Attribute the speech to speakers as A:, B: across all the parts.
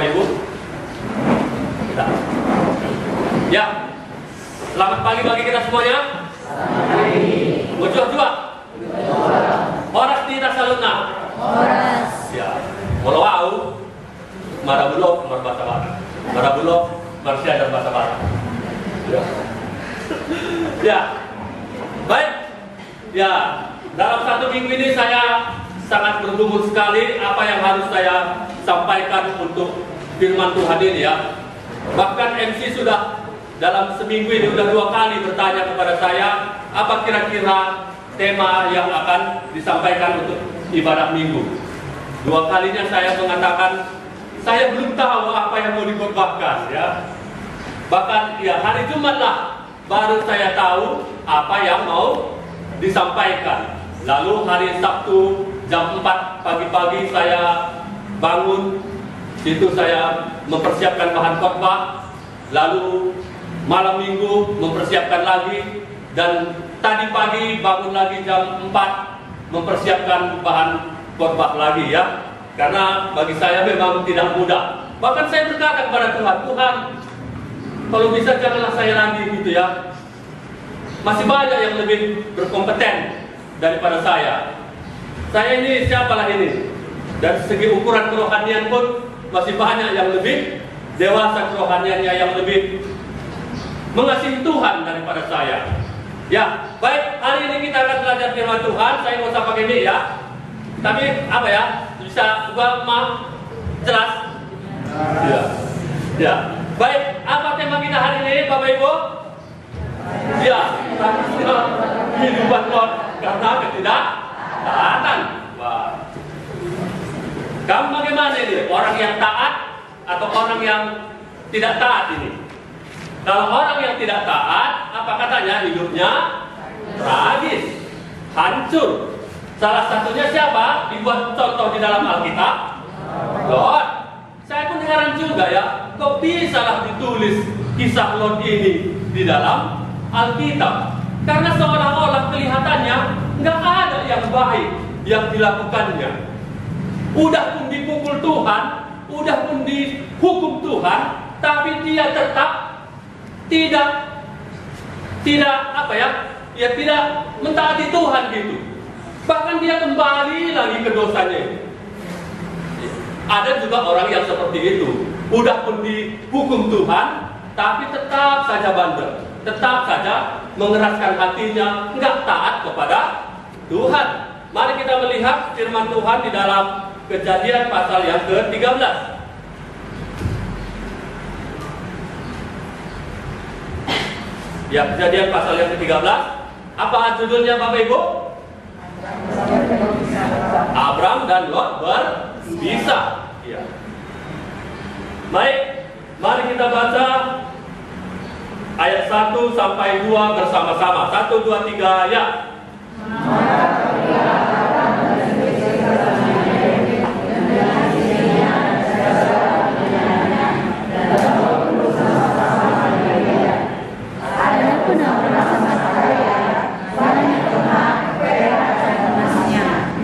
A: Bapak Ibu? Ya, selamat pagi bagi kita semuanya. Mujur-jua. Horas di Tasaluna.
B: Horas.
A: Ya, walau au, marabulok, marbasa barat. Marabulok, marsia dan bahasa barat. Ya. Ya, baik. Ya, dalam satu minggu ini saya sangat bergumul sekali apa yang harus saya sampaikan untuk firman Tuhan ini ya. Bahkan MC sudah dalam seminggu ini sudah 2 kali bertanya kepada saya apa kira-kira tema yang akan disampaikan untuk ibadah minggu. 2 kalinya saya mengatakan saya belum tahu apa yang mau dikhotbahkan ya. Bahkan ya hari Jumat lah baru saya tahu apa yang mau disampaikan. Lalu hari Sabtu jam 4 pagi-pagi saya bangun, itu saya mempersiapkan bahan khotbah. Lalu malam minggu mempersiapkan lagi, dan tadi pagi bangun lagi jam 4 mempersiapkan bahan khotbah lagi ya. Karena bagi saya memang tidak mudah. Bahkan saya berkata kepada Tuhan, Tuhan, kalau bisa janganlah saya lagi gitu ya. Masih banyak yang lebih berkompeten daripada saya. Saya ini siapalah ini? Dari segi ukuran kerohanian pun masih banyak yang lebih dewasa kerohaniannya, yang lebih mengasihi Tuhan daripada saya. Ya, baik, hari ini kita akan belajar firman Tuhan. Saya nggak usah pakai mic ya. Tapi apa ya? Bisa gua jelas? Ya. Ya. Baik, apa tema kita hari ini, Bapak Ibu? Ya, kehidupan Lot karena ketidaktaatan. Wah. Kamu bagaimana ini? Orang yang taat atau orang yang tidak taat ini? Kalau orang yang tidak taat, apa katanya? Hidupnya tragis, hancur. Salah satunya siapa? Dibuat contoh di dalam Alkitab. Lot. Saya pun heran juga ya, kok bisalah ditulis kisah Lot ini di dalam Alkitab? Karena seolah-olah kelihatannya nggak ada yang baik yang dilakukannya. Udah pun dipukul Tuhan, udah pun dihukum Tuhan, tapi dia tetap tidak apa ya? Ya tidak mentaati Tuhan gitu. Bahkan dia kembali lagi ke dosanya. Ada juga orang yang seperti itu. Udah pun dihukum Tuhan, tapi tetap saja bandel, tetap saja mengeraskan hatinya, nggak taat kepada Tuhan. Mari kita melihat firman Tuhan di dalam Kejadian pasal yang ke-13. Ya, Kejadian pasal yang ke-13. Apa judulnya Bapak Ibu? Abram dan Lot berbisa. Ya. Baik, mari kita baca ayat 1 sampai 2 bersama-sama. 1, 2, 3, ya.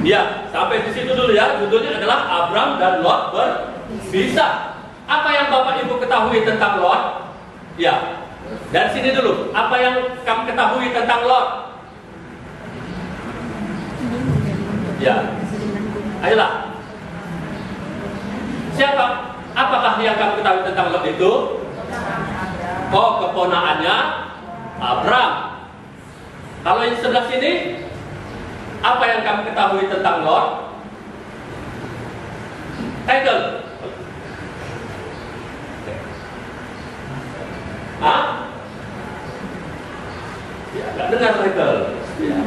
A: Ya, sampai di situ dulu ya. Judulnya adalah Abram dan Lot berbisa. Apa yang Bapak Ibu ketahui tentang Lot? Ya, dari sini dulu. Apa yang kamu ketahui tentang Lot? Ya, ayolah. Siapa? Apakah yang kamu ketahui tentang Lot itu? Oh, keponakannya Abram. Kalau yang sebelah sini, apa yang kamu ketahui tentang Lot? Hegel. Hah? Ya, gak dengar Hegel. Ya.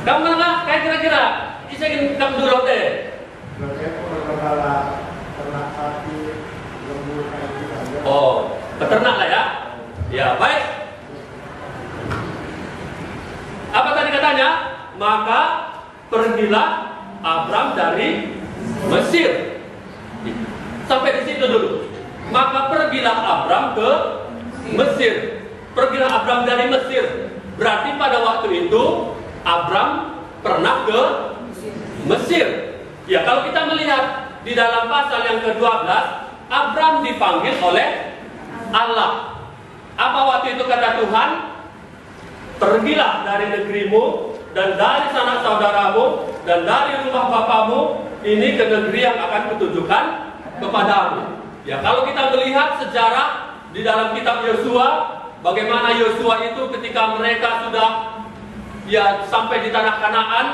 A: Kamu mana? Kayak kira-kira bisa ingin kamu dulu deh. Oh, peternak lah ya. Ya, baik. Apa tadi katanya? Maka pergilah Abram dari Mesir. Sampai di situ dulu. Maka pergilah Abram ke Mesir. Pergilah Abram dari Mesir. Berarti pada waktu itu Abram pernah ke Mesir. Ya, kalau kita melihat di dalam pasal yang ke-12, Abram dipanggil oleh Allah. Apa waktu itu kata Tuhan? Pergilah dari negerimu dan dari sanak saudaramu dan dari rumah bapamu ini ke negeri yang akan kutunjukkan kepadamu. Ya, kalau kita melihat sejarah di dalam kitab Yosua, bagaimana Yosua itu ketika mereka sudah sampai di tanah Kanaan,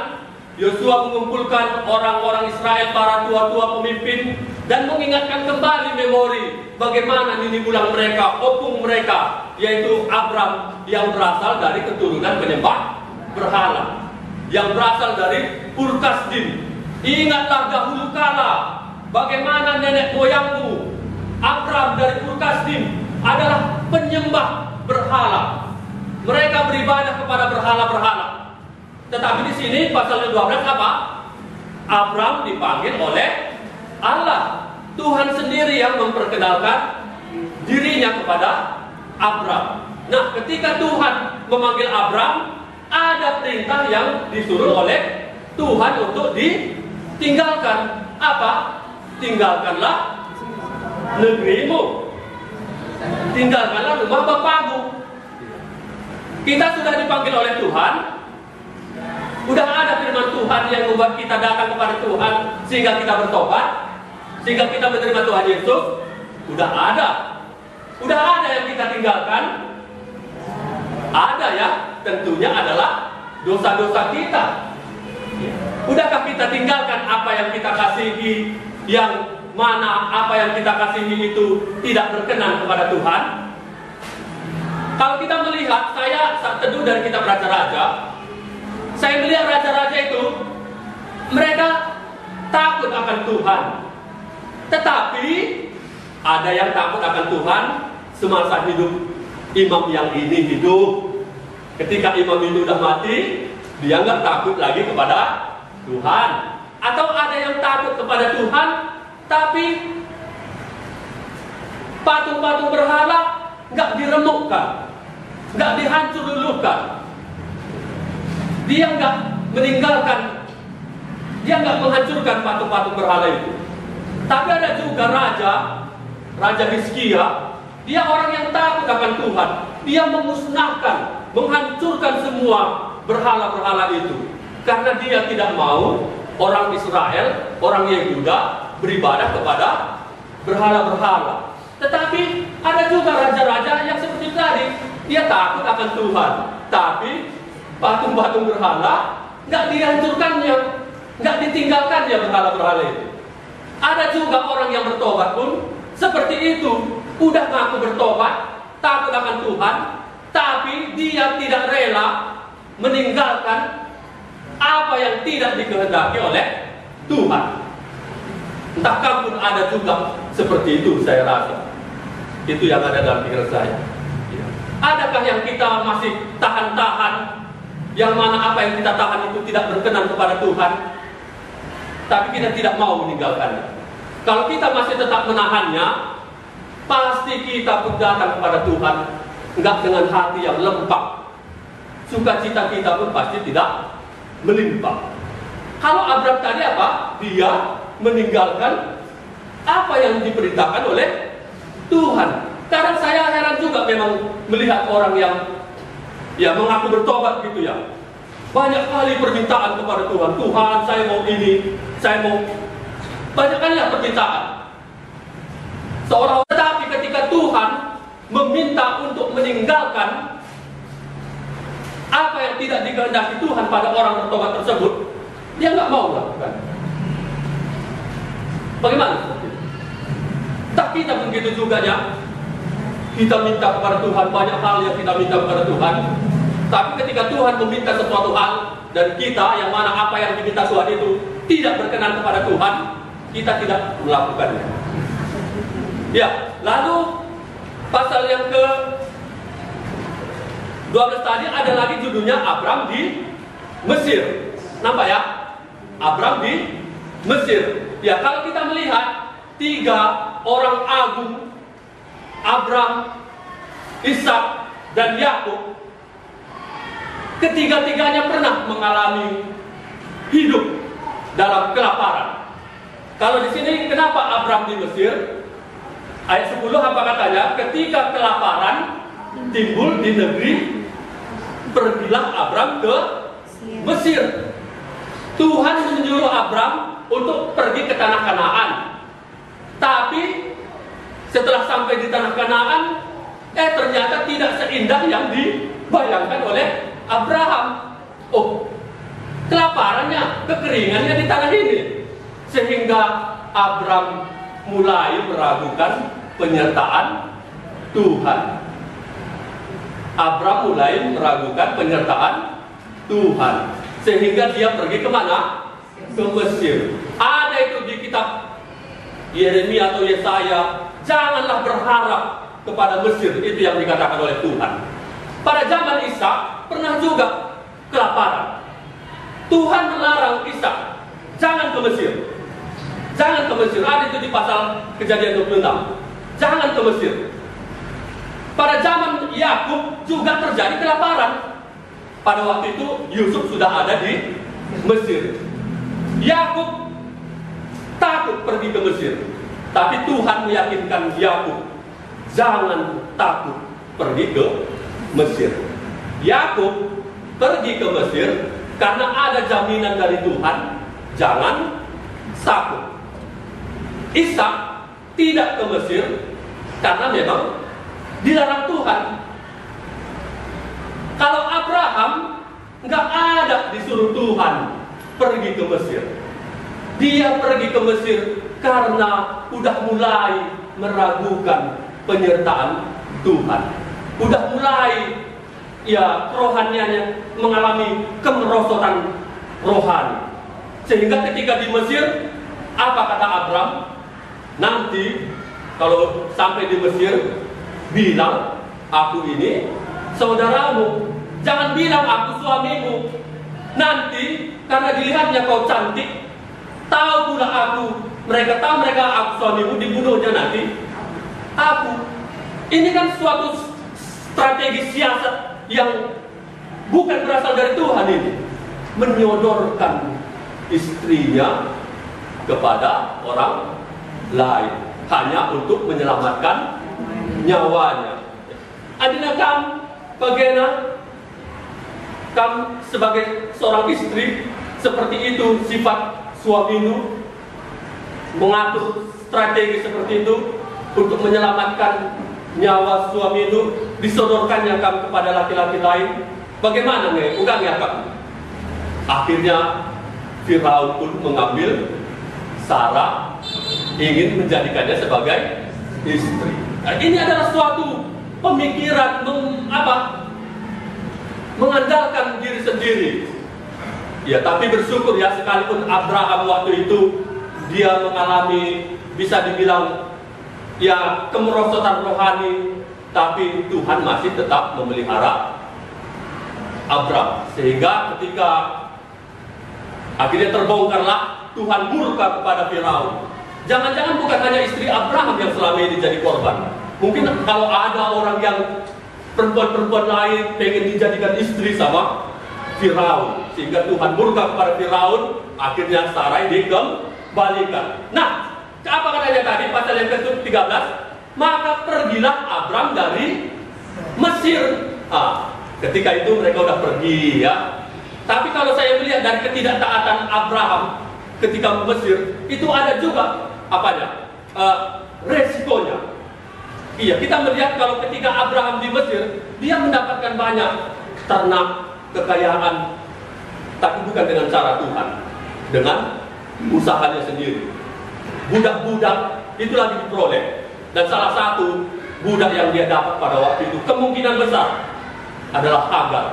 A: Yosua mengumpulkan orang-orang Israel, para tua-tua pemimpin, dan mengingatkan kembali memori bagaimana nini bulang mereka, opung mereka, yaitu Abram yang berasal dari keturunan penyembah berhala, yang berasal dari Ur Kasdim. Ingatlah dahulu kala bagaimana nenek moyangmu Abram dari Ur Kasdim adalah penyembah berhala. Mereka beribadah kepada berhala-berhala. Tetapi di sini pasal 12 apa? Abram dipanggil oleh Allah. Tuhan sendiri yang memperkenalkan dirinya kepada Abram. Nah, ketika Tuhan memanggil Abram, ada perintah yang disuruh oleh Tuhan untuk ditinggalkan. Apa? Tinggalkanlah negerimu, tinggalkanlah rumah bapamu. Kita sudah dipanggil oleh Tuhan. Udah ada firman Tuhan yang membuat kita datang kepada Tuhan sehingga kita bertobat, sehingga kita menerima Tuhan Yesus. Udah ada yang kita tinggalkan. Ada ya, tentunya adalah dosa-dosa kita. Udahkah kita tinggalkan apa yang kita kasihi, yang mana apa yang kita kasihi itu tidak berkenan kepada Tuhan? Kalau kita melihat, saya saat teduh dari kitab Raja-Raja, saya melihat raja-raja itu mereka takut akan Tuhan. Tetapi ada yang takut akan Tuhan semasa hidup imam yang ini hidup. Ketika imam itu sudah mati, dia nggak takut lagi kepada Tuhan. Atau ada yang takut kepada Tuhan, tapi patung-patung berhala nggak diremukkan, nggak dihancur luluhkan. Dia nggak meninggalkan, dia nggak menghancurkan patung-patung berhala itu. Tapi ada juga Raja Hizkia, dia orang yang takut akan Tuhan. Dia memusnahkan, menghancurkan semua berhala-berhala itu. Karena dia tidak mau orang Israel, orang Yehuda beribadah kepada berhala-berhala. Tetapi ada juga raja-raja yang seperti tadi, dia takut akan Tuhan. Tapi patung-patung berhala nggak dihancurkannya, nggak ditinggalkannya berhala-berhala itu. Ada juga orang yang bertobat pun seperti itu, udah ngaku bertobat, takut akan Tuhan, tapi dia tidak rela meninggalkan apa yang tidak dikehendaki oleh Tuhan. Entahkah pun ada juga seperti itu, saya rasa. Itu yang ada dalam pikiran saya. Adakah yang kita masih tahan-tahan, yang mana apa yang kita tahan itu tidak berkenan kepada Tuhan, tapi kita tidak mau meninggalkannya? Kalau kita masih tetap menahannya, pasti kita pun datang kepada Tuhan enggak dengan hati yang lempang. Sukacita kita pun pasti tidak melimpah. Kalau Abram tadi apa? Dia meninggalkan apa yang diperintahkan oleh Tuhan. Kadang saya heran juga memang melihat orang yang mengaku bertobat gitu ya. Banyak kali permintaan kepada Tuhan. Tuhan, saya mau ini, saya mau. Banyak kali permintaan. Tetapi ketika Tuhan meminta untuk meninggalkan apa yang tidak dikehendaki Tuhan pada orang bertobat tersebut, dia nggak mau lakukan. Bagaimana? Tak kita begitu juga ya. Kita minta kepada Tuhan banyak hal yang kita minta kepada Tuhan. Tapi ketika Tuhan meminta sesuatu hal dan kita yang mana apa yang diminta Tuhan itu tidak berkenan kepada Tuhan, kita tidak melakukannya. Ya, lalu pasal yang ke 12 tadi ada lagi judulnya Abram di Mesir. Nampak ya? Abram di Mesir. Ya, kalau kita melihat 3 orang agung, Abram, Ishak, dan Yakub, ketiga-tiganya pernah mengalami hidup dalam kelaparan. Kalau di sini kenapa Abram di Mesir? Ayat 10 apa katanya? Ketika kelaparan timbul di negeri, pergilah Abram ke Mesir. Tuhan menyuruh Abram untuk pergi ke tanah Kanaan. Tapi setelah sampai di tanah Kanaan, ternyata tidak seindah yang dibayangkan oleh Abraham. Oh, kelaparannya, kekeringannya di tanah ini, sehingga Abram mulai meragukan penyertaan Tuhan. Abram mulai meragukan penyertaan Tuhan, sehingga dia pergi kemana? Ke Mesir. Ada itu di kitab Yeremia atau Yesaya, janganlah berharap kepada Mesir, itu yang dikatakan oleh Tuhan. Pada zaman Ishak pernah juga kelaparan. Tuhan melarang Ishak, jangan ke Mesir. Jangan ke Mesir. Ada itu di pasal Kejadian 26. Jangan ke Mesir. Pada zaman Yakub juga terjadi kelaparan. Pada waktu itu Yusuf sudah ada di Mesir. Yakub takut pergi ke Mesir, tapi Tuhan meyakinkan Yakub, jangan takut pergi ke Mesir. Yakub pergi ke Mesir karena ada jaminan dari Tuhan, jangan takut. Ishak tidak ke Mesir karena memang dilarang Tuhan. Kalau Abraham nggak ada disuruh Tuhan pergi ke Mesir. Dia pergi ke Mesir karena udah mulai meragukan penyertaan Tuhan. Udah mulai rohanianya mengalami kemerosotan rohani. Sehingga ketika di Mesir, apa kata Abram? Nanti kalau sampai di Mesir, bilang aku ini saudaramu. Jangan bilang aku suamimu. Nanti karena dilihatnya kau cantik, tahu pula mereka aku suamimu, dibunuhnya nanti aku. Ini kan suatu strategi siasat yang bukan berasal dari Tuhan ini. Menyodorkan istrinya kepada orang lain hanya untuk menyelamatkan nyawanya. Adina kam bagaimana kam sebagai seorang istri seperti itu sifat suamimu, mengatur strategi seperti itu untuk menyelamatkan nyawa suamimu, disodorkannya kam kepada laki-laki lain. Bagaimana nih? Bukan ya kam? Akhirnya Firaun pun mengambil Sarah, ingin menjadikannya sebagai istri. Nah, ini adalah suatu pemikiran mengandalkan diri sendiri. Ya, tapi bersyukur ya, sekalipun Abraham waktu itu dia mengalami, bisa dibilang ya, kemerosotan rohani, tapi Tuhan masih tetap memelihara Abraham. Sehingga ketika akhirnya terbongkarlah, Tuhan murka kepada Firaun. Jangan-jangan bukan hanya istri Abraham yang selama ini jadi korban. Mungkin kalau ada orang yang perempuan-perempuan lain pengen dijadikan istri sama Firaun, sehingga Tuhan murka kepada Firaun, akhirnya Sarai dikembalikan. Nah, apa katanya tadi pasal yang ke-13? Maka pergilah Abram dari Mesir. Ketika itu mereka udah pergi ya. Tapi kalau saya melihat dari ketidaktaatan Abraham ketika Mesir, itu ada juga resikonya. Iya, kita melihat kalau ketika Abraham di Mesir, dia mendapatkan banyak ternak, kekayaan, tapi bukan dengan cara Tuhan, dengan usahanya sendiri. Budak-budak itulah diperoleh, dan salah satu budak yang dia dapat pada waktu itu kemungkinan besar adalah Hagar.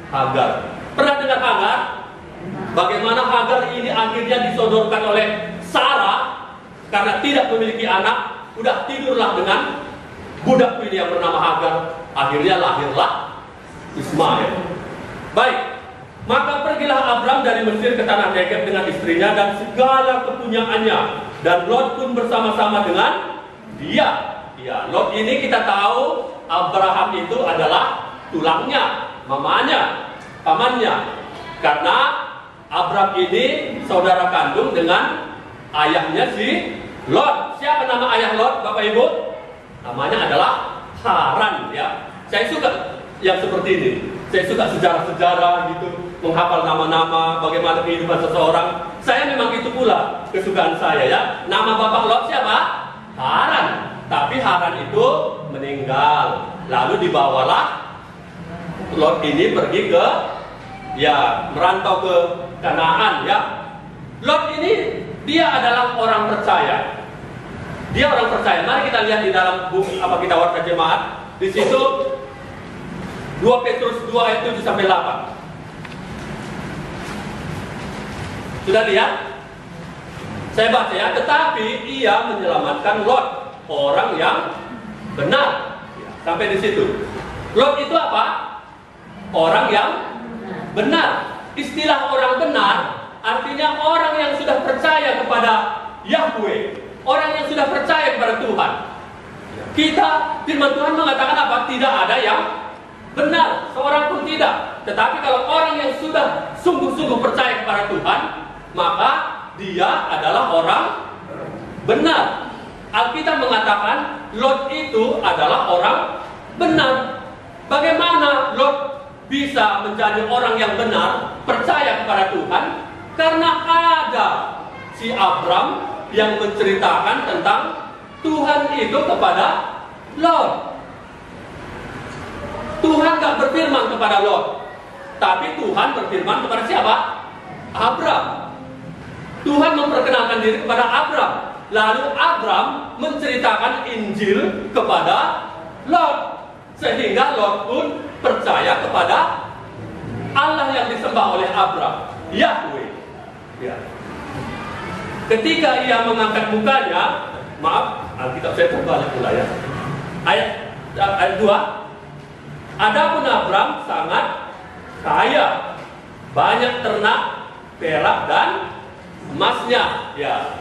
A: Hagar. Pernah dengar Hagar? Bagaimana Hagar ini akhirnya disodorkan oleh Sarah karena tidak memiliki anak, udah tidurlah dengan budak ini yang bernama Hagar. Akhirnya lahirlah Ismail. Baik, maka pergilah Abram dari Mesir ke tanah Negeb dengan istrinya dan segala kepunyaannya, dan Lot pun bersama-sama dengan dia. Ya, Lot ini kita tahu Abraham itu adalah tulangnya, mamanya, pamannya. Karena Abram ini saudara kandung dengan ayahnya si Lot. Bapak Ibu? Namanya adalah Haran ya. Saya suka yang seperti ini. Saya suka sejarah-sejarah gitu, menghafal nama-nama, bagaimana kehidupan seseorang. Saya memang itu pula kesukaan saya ya. Nama bapak Lot siapa? Haran. Tapi Haran itu meninggal. Lalu dibawalah Lot ini pergi ke merantau ke Kanaan ya. Lot ini dia adalah orang percaya. Dia orang percaya. Mari kita lihat di dalam buku kita warta jemaat. Di situ 2 Petrus 2 ayat 7 sampai 8. Sudah lihat? Saya baca ya. Tetapi ia menyelamatkan Lot, orang yang benar. Sampai di situ. Lot itu apa? Orang yang benar. Istilah orang benar artinya orang yang sudah percaya kepada Yahweh, orang yang sudah percaya kepada Tuhan. Kita, firman Tuhan mengatakan apa? Tidak ada yang benar, seorang pun tidak. Tetapi kalau orang yang sudah sungguh-sungguh percaya kepada Tuhan, maka dia adalah orang benar. Alkitab mengatakan Lot itu adalah orang benar. Bagaimana Lot bisa menjadi orang yang benar, percaya kepada Tuhan? Karena ada si Abram yang menceritakan tentang Tuhan itu kepada Lot. Tuhan gak berfirman kepada Lot, tapi Tuhan berfirman kepada siapa? Abram. Tuhan memperkenalkan diri kepada Abram. Lalu Abram menceritakan Injil kepada Lot, sehingga Lot pun percaya kepada Allah yang disembah oleh Abram, Yahweh ya. Ketika ia mengangkat mukanya, maaf, Alkitab saya terbalik pula ya. Ayat 2. Adapun Abram sangat kaya, banyak ternak, perak dan emasnya. Ya.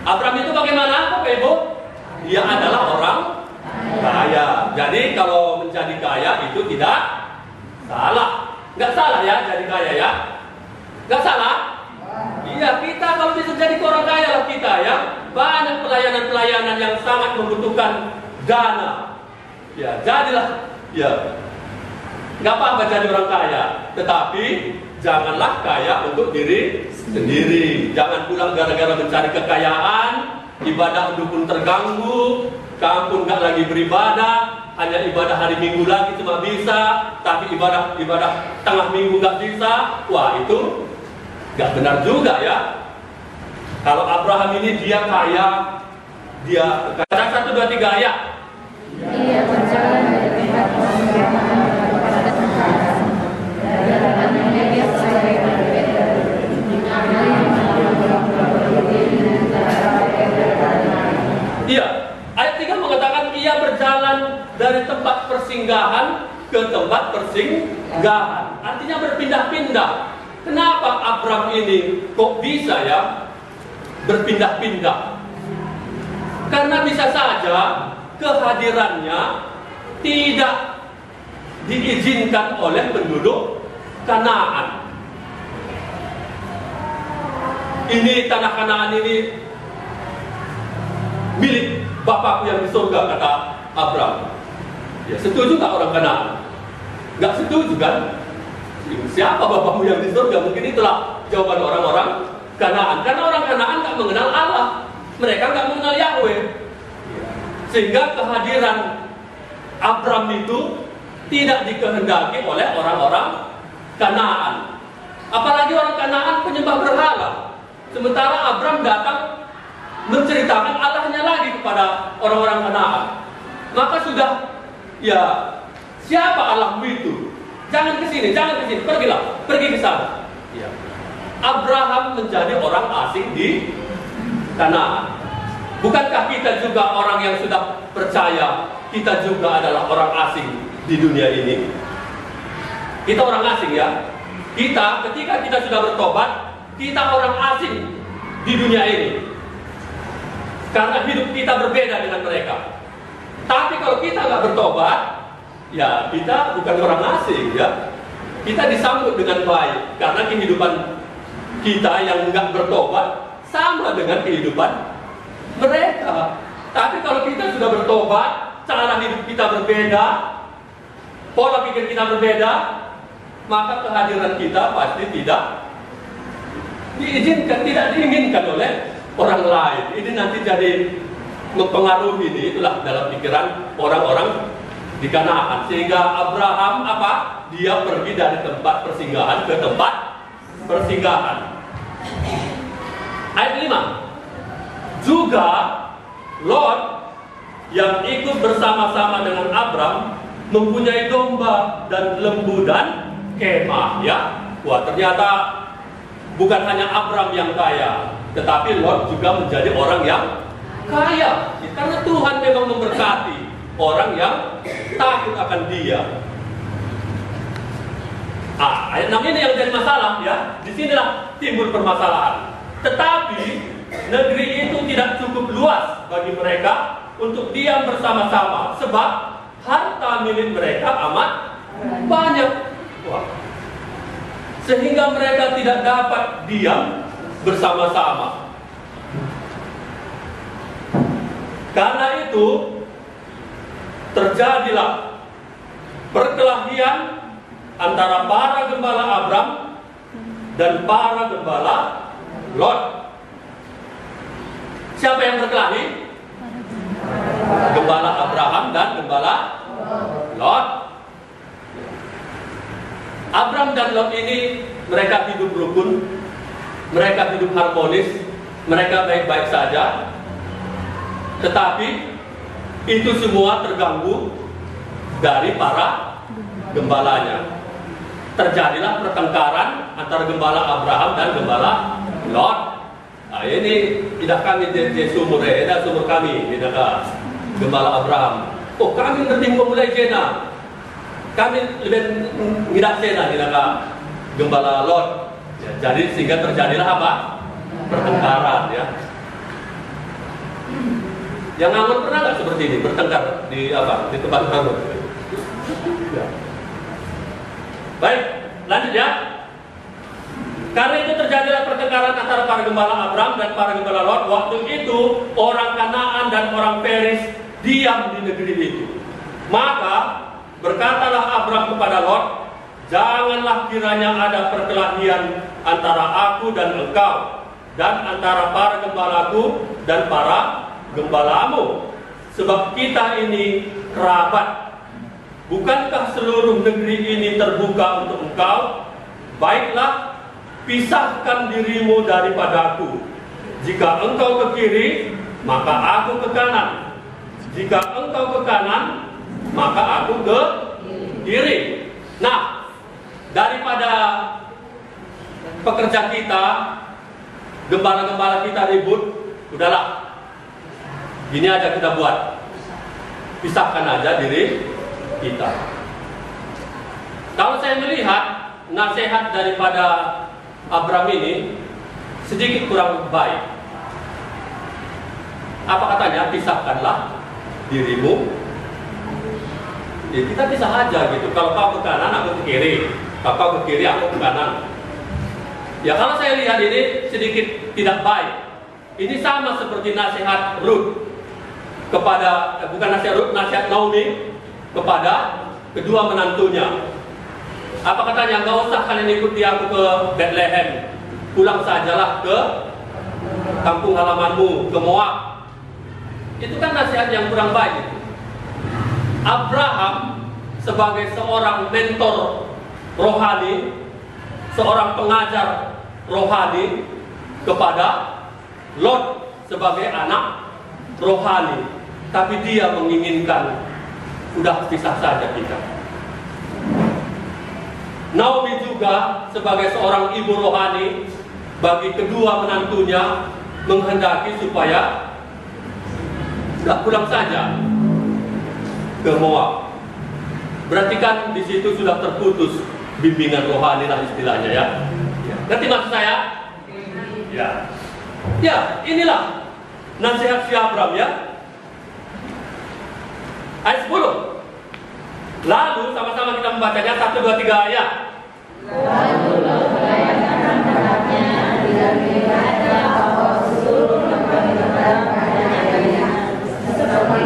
A: Abram itu bagaimana, Bapak Ibu? Dia adalah orang kaya. Jadi kalau menjadi kaya itu tidak salah. Nggak salah ya jadi kaya ya. Nggak salah. Iya, kita kalau bisa jadi orang kaya lah kita ya. Banyak pelayanan-pelayanan yang sangat membutuhkan dana. Ya, jadilah ya. Nggak apa-apa jadi orang kaya, tetapi janganlah kaya untuk diri sendiri. Jangan pulang gara-gara mencari kekayaan, ibadah dukun terganggu, kampung nggak lagi beribadah, hanya ibadah hari Minggu lagi cuma bisa, tapi ibadah tengah minggu nggak bisa. Wah, itu nggak benar juga ya. Kalau Abraham ini dia kaya, dia kata 1, 2, 3 ayat. Dia berjalan dari tempat persinggahan kepada Tuhan. Iya, ayat 3 mengatakan ia berjalan dari tempat persinggahan ke tempat persinggahan. Artinya berpindah-pindah. Kenapa Abram ini kok bisa ya berpindah-pindah? Karena bisa saja kehadirannya tidak diizinkan oleh penduduk Kanaan. Ini tanah Kanaan ini milik Bapakku yang di surga, kata Abram. Ya, setuju nggak orang Kanaan? Nggak setuju kan? Siapa Bapakmu yang di surga? Mungkin itulah jawaban orang-orang Kanaan. Karena orang Kanaan nggak mengenal Allah, mereka nggak mengenal Yahweh, sehingga kehadiran Abram itu tidak dikehendaki oleh orang-orang Kanaan. Apalagi orang Kanaan penyembah berhala. Sementara Abram datang menceritakan Allahnya lagi kepada orang-orang Kanaan. Maka sudah, ya, siapa Allahmu itu? Jangan ke sini, pergilah, pergi ke sana. Ya. Abraham menjadi orang asing di Kanaan. Bukankah kita juga orang yang sudah percaya kita juga adalah orang asing di dunia ini? Kita orang asing ya. Kita ketika kita sudah bertobat, kita orang asing di dunia ini. Karena hidup kita berbeda dengan mereka. Tapi kalau kita nggak bertobat, ya kita bukan orang asing ya. Kita disambut dengan baik karena kehidupan kita yang nggak bertobat sama dengan kehidupan mereka. Tapi kalau kita sudah bertobat, cara hidup kita berbeda, pola pikir kita berbeda, maka kehadiran kita pasti tidak diizinkan, tidak diinginkan oleh orang lain. Ini nanti jadi mempengaruhi ini, itulah dalam pikiran orang-orang di Kanaan. Sehingga Abraham apa? Dia pergi dari tempat persinggahan ke tempat persinggahan. Ayat 5. Juga Lot yang ikut bersama-sama dengan Abram mempunyai domba dan lembu dan kemah, ya. Wah, ternyata bukan hanya Abram yang kaya, tetapi Lot juga menjadi orang yang kaya. Karena Tuhan memang memberkati orang yang takut akan Dia. Ayat 6 ini yang jadi masalah, ya. Disinilah timbul permasalahan. Tetapi negeri itu tidak cukup luas bagi mereka untuk diam bersama-sama, sebab harta milik mereka amat banyak. Wah. Sehingga mereka tidak dapat diam bersama-sama. Karena itu terjadilah perkelahian antara para gembala Abram dan para gembala Lot. Siapa yang berkelahi? Gembala Abraham dan gembala Lot. Abram dan Lot ini mereka hidup rukun, mereka hidup harmonis, mereka baik-baik saja. Tetapi itu semua terganggu dari para gembalanya. Terjadilah pertengkaran antara gembala Abraham dan gembala Lot. Nah, ini tidak kami di sumur, tidak sumur kami, tidak gembala Abraham. Oh, kami lebih memulai jena. Kami lebih tidak sena, tidak gembala Lot. Ya, jadi sehingga terjadilah apa? Pertengkaran, ya. Yang nganggur pernah nggak seperti ini bertengkar di apa? Di tempat nganggur. Ya. Baik, lanjut ya. Karena itu terjadilah pertengkaran antara para gembala Abram dan para gembala Lot. Waktu itu orang Kanaan dan orang Peris diam di negeri itu. Maka berkatalah Abram kepada Lot, janganlah kiranya ada perkelahian antara aku dan engkau, dan antara para gembalaku dan para gembalamu, sebab kita ini kerabat. Bukankah seluruh negeri ini terbuka untuk engkau? Baiklah, pisahkan dirimu daripadaku. Jika engkau ke kiri, maka aku ke kanan. Jika engkau ke kanan, maka aku ke kiri. Nah, daripada pekerja kita, gembala-gembala kita ribut, udahlah, gini aja kita buat, pisahkan aja diri kita. Kalau saya melihat nasihat daripada Abram ini sedikit kurang baik. Apa katanya? Pisahkanlah dirimu. Ya, kita bisa aja gitu. Kalau kau ke kanan, aku ke kiri. Kalau kau ke kiri, aku ke kanan. Ya, kalau saya lihat ini sedikit tidak baik. Ini sama seperti nasihat Ruth kepada, bukan nasihat Ruth, nasihat Naomi kepada kedua menantunya. Apa katanya? Gak usah kalian ikuti aku ke Bethlehem. Pulang sajalah ke kampung halamanmu, ke Moab. Itu kan nasihat yang kurang baik. Abraham sebagai seorang mentor rohani, seorang pengajar rohani kepada Lot sebagai anak rohani, tapi dia menginginkan udah pisah saja kita. Naomi juga sebagai seorang ibu rohani bagi kedua menantunya menghendaki supaya udah pulang saja ke Moab. Berarti kan di situ sudah terputus bimbingan rohani lah istilahnya, ya. Ngerti maksud saya? Ya. Ya, inilah nasihat si Abram, ya. Ayat 10. Lalu sama-sama kita membacanya 1, 2, 3 ayat.
B: Lalu membayangkan antaranya tidak berada bahwa seluruh lembaga keadaan seperti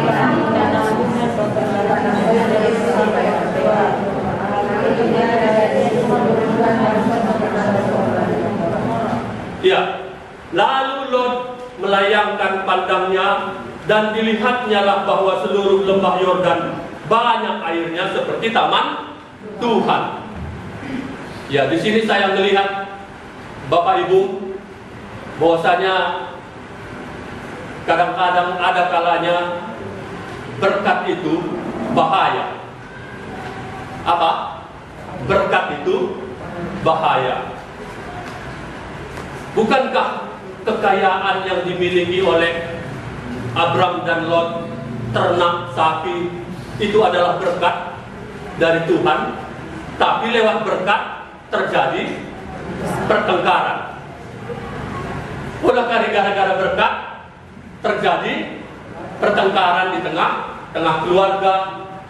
A: bersamanya, dan dilihatnya lah bahwa seluruh lembah Yordan banyak airnya seperti taman Tuhan. Ya, di sini saya melihat Bapak Ibu bahwasanya kadang-kadang ada kalanya berkat itu bahaya. Apa? Berkat itu bahaya. Bukankah kekayaan yang dimiliki oleh Abram dan Lot, ternak, sapi, itu adalah berkat dari Tuhan, tapi lewat berkat terjadi pertengkaran. Olehkah gara-gara berkat terjadi pertengkaran di tengah keluarga,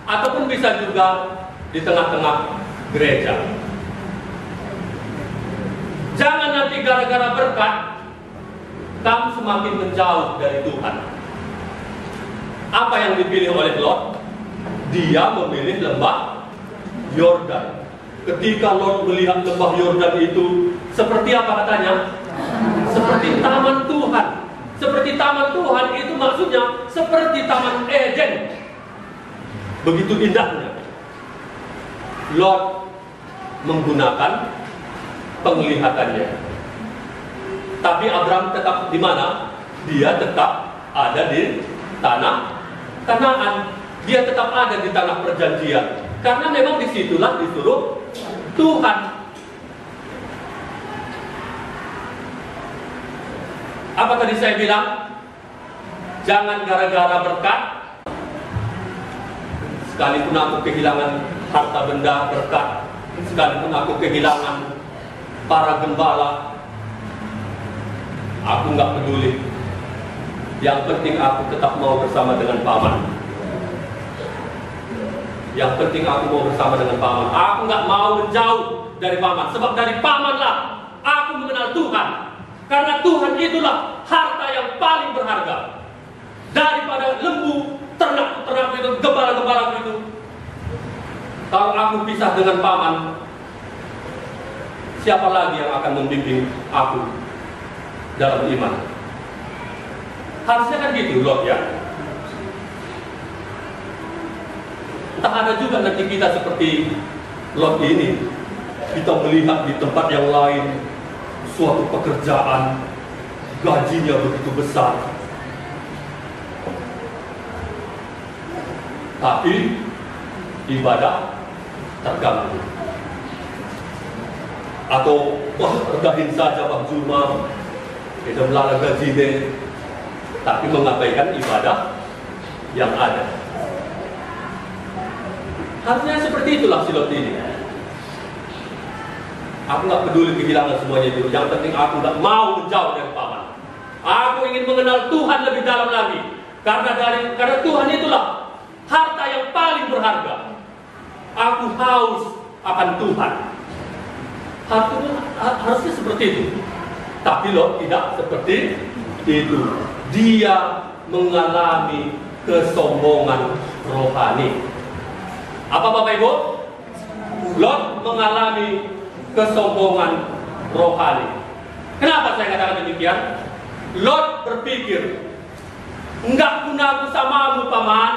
A: ataupun bisa juga di tengah-tengah gereja. Jangan nanti gara-gara berkat kamu semakin menjauh dari Tuhan. Apa yang dipilih oleh Lot? Dia memilih lembah Yordan. Ketika Lot melihat lembah Yordan itu, seperti apa katanya? Seperti taman Tuhan. Seperti taman Tuhan itu maksudnya seperti taman Eden. Begitu indahnya. Lot menggunakan penglihatannya. Tapi Abram tetap di mana? Dia tetap ada di tanah Kanaan. Dia tetap ada di tanah perjanjian. Karena memang disitulah disuruh Tuhan. Apa tadi saya bilang? Jangan gara-gara berkat. Sekalipun aku kehilangan harta benda berkat, sekalipun aku kehilangan para gembala, aku nggak peduli. Yang penting aku tetap mau bersama dengan paman. Yang penting aku mau bersama dengan paman. Aku nggak mau menjauh dari paman, sebab dari pamanlah aku mengenal Tuhan. Karena Tuhan itulah harta yang paling berharga daripada lembu, ternak itu, gembala itu. Kalau aku pisah dengan paman, siapa lagi yang akan membimbing aku dalam iman? Harusnya kan gitu, Lot, ya. Entah ada juga nanti kita seperti Lot ini, kita melihat di tempat yang lain suatu pekerjaan, gajinya begitu besar, tapi ibadah terganggu. Atau wah, redahin saja Pak Juma, kita melala gaji deh, tapi mengabaikan ibadah yang ada. Harusnya seperti itulah si Lot ini. Aku nggak peduli kehilangan semuanya itu. Yang penting aku nggak mau menjauh dari paman. Aku ingin mengenal Tuhan lebih dalam lagi. Karena Tuhan itulah harta yang paling berharga. Aku haus akan Tuhan. Harusnya seperti itu. Tapi Lot tidak seperti itu. Dia mengalami kesombongan rohani. Apa Bapak Ibu? Lot mengalami kesombongan rohani. Kenapa saya katakan demikian? Lot berpikir, enggak guna aku samamu paman,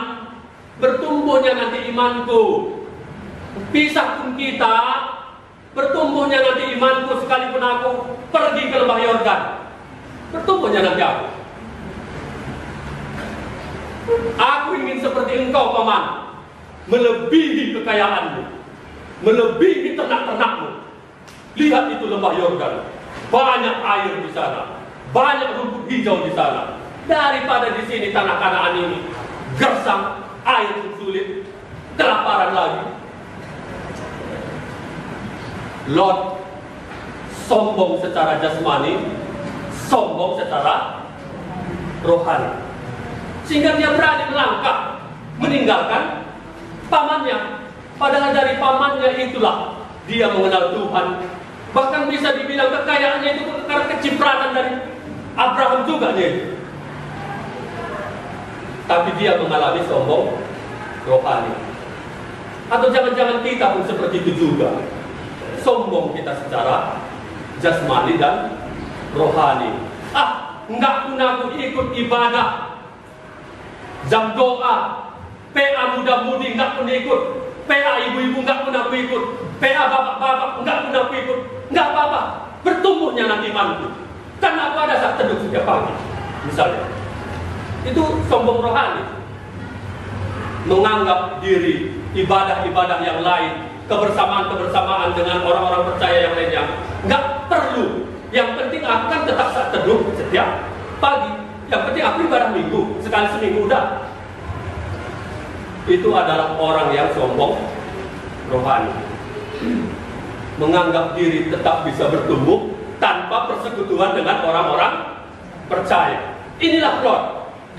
A: bertumbuhnya nanti imanku. Pisah pun kita, bertumbuhnya nanti imanku sekalipun aku pergi ke lembah Yordan. Bertumbuhnya nanti aku. Aku ingin seperti engkau paman, melebihi kekayaanmu, melebihi ternak-ternakmu. Lihat itu lembah Yordan, banyak air di sana, banyak rumput hijau di sana. Daripada di sini tanah Kanaan ini gersang, air sulit, kelaparan lagi. Lot sombong secara jasmani, sombong secara rohani, sehingga dia berani melangkah meninggalkan pamannya. Padahal dari pamannya itulah dia mengenal Tuhan. Bahkan bisa dibilang kekayaannya itu karena kecipratan dari Abraham juga dia. Tapi dia mengalami sombong rohani. Atau jangan-jangan kita pun seperti itu juga. Sombong kita secara jasmani dan rohani. Enggak guna aku ikut ibadah jam doa, PA muda-mudi nggak pernah ikut, PA ibu-ibu nggak pernah ikut, PA bapak-bapak nggak pernah ikut, nggak apa-apa, bertumbuhnya nanti imanku. Karena aku ada saat teduh setiap pagi, misalnya. Itu sombong rohani, menganggap diri ibadah-ibadah yang lain, kebersamaan-kebersamaan dengan orang-orang percaya yang lainnya nggak perlu. Yang penting aku kan tetap saat teduh setiap pagi. Yang penting aku ibadah minggu, sekali seminggu udah. Itu adalah orang yang sombong rohani, menganggap diri tetap bisa bertumbuh tanpa persekutuan dengan orang-orang percaya. Inilah Lot.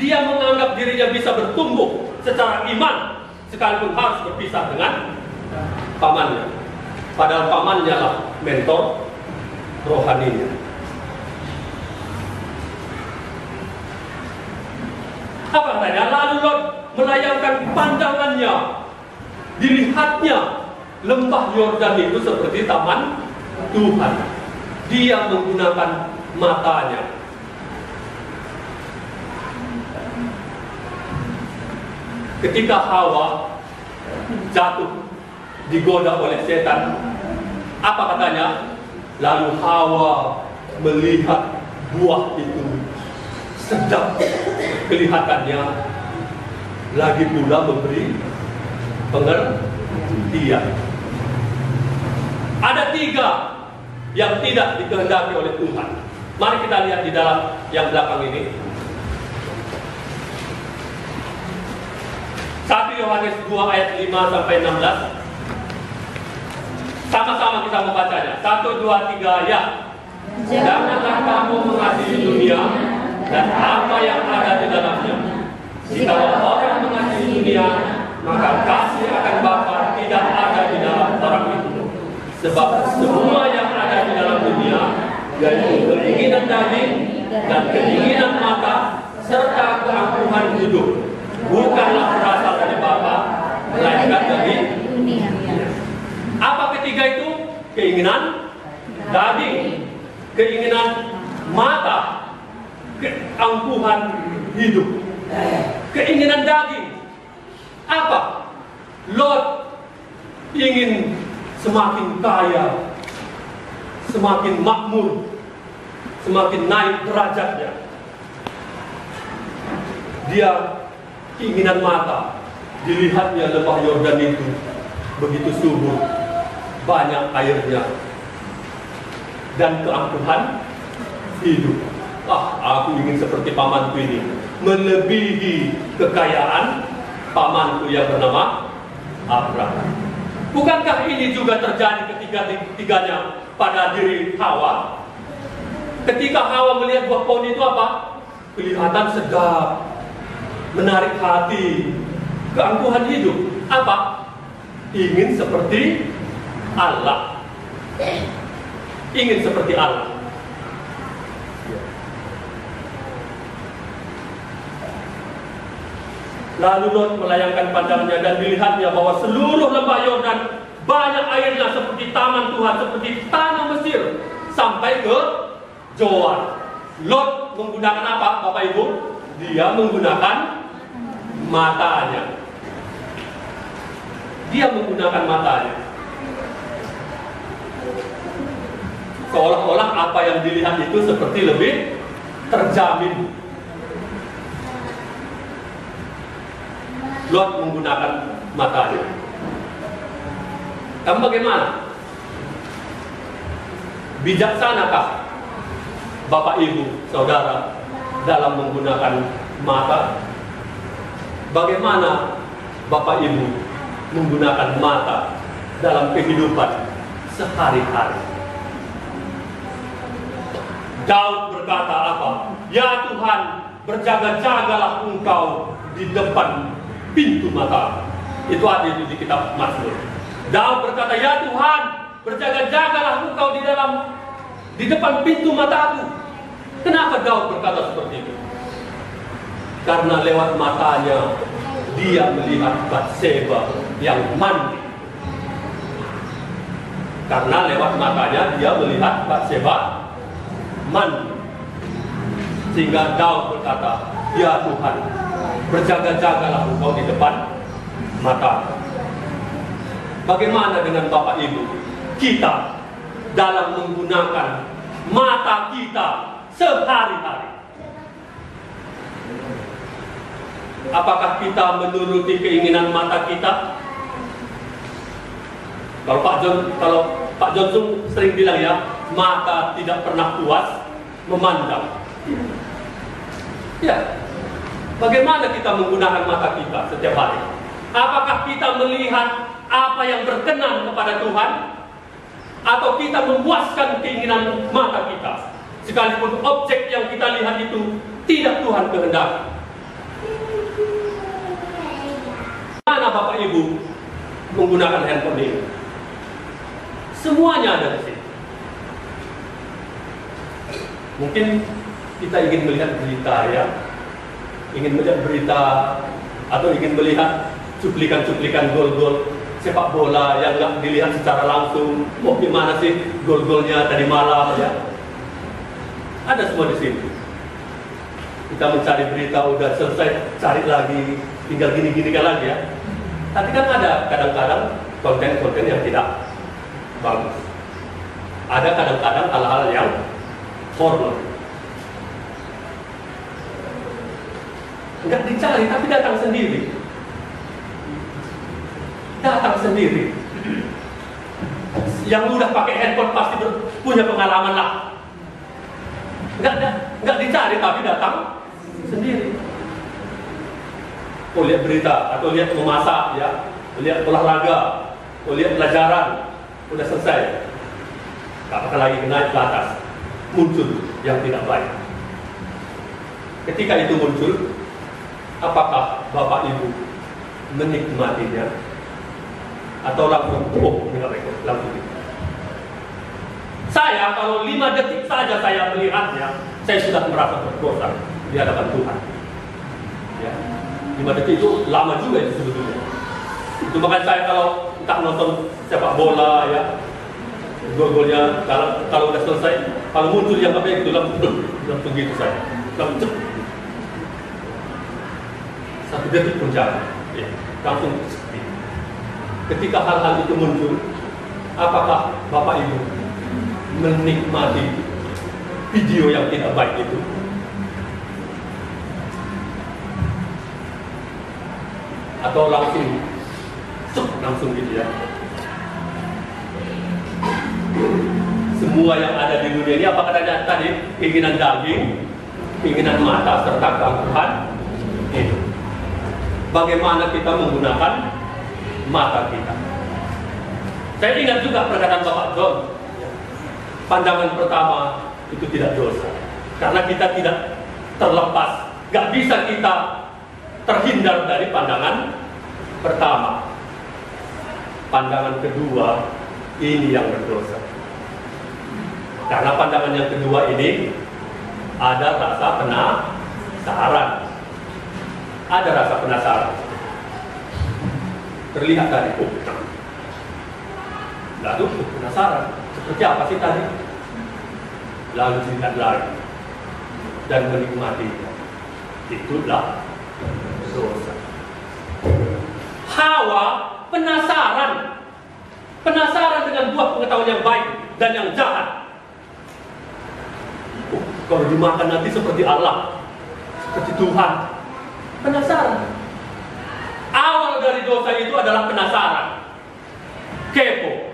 A: Dia menganggap dirinya bisa bertumbuh secara iman sekalipun harus berpisah dengan pamannya. Padahal pamannya lah mentor rohaninya. Apa katanya? Lalu Lot melayangkan pandangannya, dilihatnya lembah Yordan itu seperti taman Tuhan. Dia menggunakan matanya. Ketika Hawa jatuh digoda oleh setan, apa katanya? Lalu Hawa melihat buah itu sedap kelihatannya, lagi pula memberi pengertian. Ada 3 yang tidak dikehendaki oleh Tuhan. Mari kita lihat di dalam yang belakang ini. 1 Yohanes 2 ayat 5 sampai 16. Sama-sama kita membacanya. 1, 2, 3 ya. Janganlah kamu mengasihi dunia dan apa yang ada di dalamnya. Jika orang mengasihi dunia, maka kasih akan Bapa tidak ada di dalam orang itu. Sebab semua yang ada di dalam dunia, yaitu keinginan daging dan keinginan mata serta keangkuhan hidup, bukanlah berasal dari Bapa, melainkan dari dunia. Apa ketiga itu? Keinginan daging, keinginan mata, keangkuhan hidup. Keinginan daging apa? Lot ingin semakin kaya, semakin makmur, semakin naik derajatnya. Dia keinginan mata, dilihatnya lembah Yordan itu begitu subur, banyak airnya, dan keangkuhan hidup. Aku ingin seperti pamanku ini, melebihi kekayaan pamanku yang bernama Abraham. Bukankah ini juga terjadi ketiga-tiganya pada diri Hawa? Ketika Hawa melihat buah pohon itu apa? Kelihatan sedap, menarik hati, keangkuhan hidup. Apa? Ingin seperti Allah. Ingin seperti Allah. Lalu Lot melayangkan pandangannya dan dilihatnya bahwa seluruh lembah Yordan banyak airnya seperti taman Tuhan, seperti tanah Mesir sampai ke Zoar. Lot menggunakan apa, Bapak Ibu? Dia menggunakan matanya. Dia menggunakan matanya. Seolah-olah apa yang dilihat itu seperti lebih terjamin. Lot menggunakan matanya. Kamu bagaimana? Bijaksanakah Bapak Ibu, Saudara dalam menggunakan mata? Bagaimana Bapak Ibu menggunakan mata dalam kehidupan sehari-hari? Daud berkata apa? Ya Tuhan, berjaga-jagalah Engkau di depan pintu mata. Itu ada di kitab Mazmur. Daud berkata, ya Tuhan, berjaga-jagalah Engkau di depan pintu mataku. Kenapa Daud berkata seperti itu? Karena lewat matanya dia melihat Batseba yang mandi. Karena lewat matanya dia melihat Batseba mandi. Sehingga Daud berkata, ya Tuhan, berjaga-jagalah engkau di depan mata. Bagaimana dengan Bapak Ibu? Kita dalam menggunakan mata kita sehari-hari. Apakah kita menuruti keinginan mata kita? Kalau Pak Johnson sering bilang ya, mata tidak pernah puas memandang. Ya, bagaimana kita menggunakan mata kita setiap hari? Apakah kita melihat apa yang berkenan kepada Tuhan, atau kita memuaskan keinginan mata kita, sekalipun objek yang kita lihat itu tidak Tuhan kehendaki? Mana Bapak Ibu menggunakan handphone ini? Semuanya ada di sini. Mungkin kita ingin melihat berita ya, ingin melihat berita atau ingin melihat cuplikan-cuplikan gol-gol sepak bola yang nggak dilihat secara langsung. Oh, gimana sih gol-golnya tadi malam ya? Ada semua di sini. Kita mencari berita udah selesai, cari lagi, tinggal gini-gini kan lagi ya. Tapi kan ada kadang-kadang konten-konten yang tidak bagus. Ada kadang-kadang hal-hal yang formal. Nggak dicari, tapi datang sendiri. Datang sendiri. Yang udah pakai handphone pasti punya pengalaman lah. Nggak dicari, tapi datang sendiri. Oh, lihat berita, atau lihat memasak ya, lihat olahraga, oh, lihat pelajaran, udah selesai. Nggak bakal lagi naik ke atas, muncul yang tidak baik. Ketika itu muncul, apakah Bapak Ibu menikmatinya, atau langsung, oh, nggak baik, langsung. Saya kalau 5 detik saja saya melihatnya, saya sudah merasa berdosa di hadapan Tuhan. Ya. 5 detik itu lama juga itu sebetulnya. Itu makanya saya kalau entah nonton sepak bola ya, gol-golnya kalau udah selesai, kalau muncul yang apa itu langsung gitu saya. Langsung 1 detik pun jangan. Ya, langsung. Ketika hal-hal itu muncul, apakah Bapak Ibu menikmati video yang tidak baik itu? Atau langsung gitu ya? Semua yang ada di dunia ini, apa katanya tadi? Keinginan daging, keinginan mata, serta keangkuhan itu. Bagaimana kita menggunakan mata kita? Saya ingat juga perkataan Bapak John. Pandangan pertama itu tidak dosa, karena kita tidak terlepas, gak bisa kita terhindar dari pandangan pertama. Pandangan kedua ini yang berdosa, karena pandangan yang kedua ini ada rasa penasaran. Ada rasa penasaran. Terlihat tadi, oh, lalu penasaran, seperti apa sih tadi? Lalu dilihat lagi dan menikmatinya. Itulah dosa. Hawa penasaran dengan buah pengetahuan yang baik dan yang jahat. Oh, kalau dimakan nanti seperti Allah, seperti Tuhan. Penasaran. Awal dari dosa itu adalah penasaran, kepo.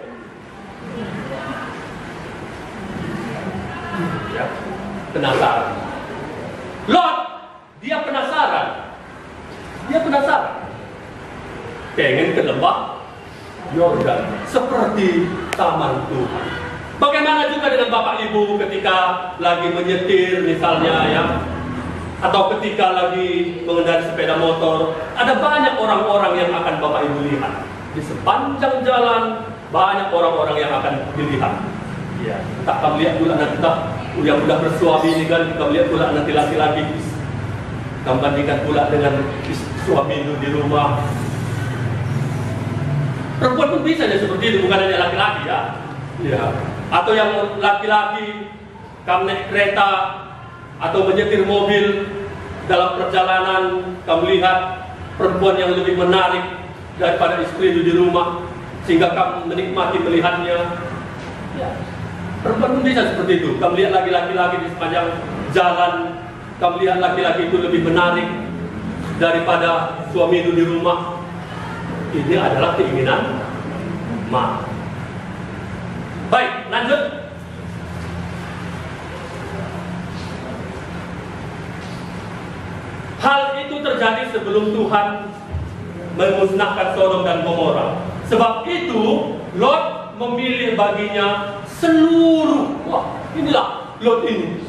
A: Ya, penasaran. Lot, dia penasaran. Pengen ke lembah Yordan seperti taman Tuhan. Bagaimana juga dengan Bapak Ibu ketika lagi menyetir misalnya ya, atau ketika lagi mengendarai sepeda motor, ada banyak orang-orang yang akan Bapak Ibu lihat. Di sepanjang jalan banyak orang-orang yang akan dilihat. Ya, entah kamu lihat pula nanti yang sudah bersuami ini kan, kita lihat pula nanti laki-laki. Kamu bandingkan pula dengan suami itu di rumah. Perempuan pun bisa ya seperti itu, bukan hanya laki-laki ya. Ya. Atau yang laki-laki kamu naik kereta atau menyetir mobil, dalam perjalanan kamu lihat perempuan yang lebih menarik daripada istri di rumah, sehingga kamu menikmati melihatnya. Ya. Perempuan pun bisa seperti itu. Kamu lihat laki-laki di sepanjang jalan, kamu lihat laki-laki itu lebih menarik daripada suami itu di rumah. Ini adalah keinginan ma. Baik, lanjut. Hal itu terjadi sebelum Tuhan memusnahkan Sodom dan Gomora. Sebab itu Lot memilih baginya seluruh. Wah, inilah Lot ini.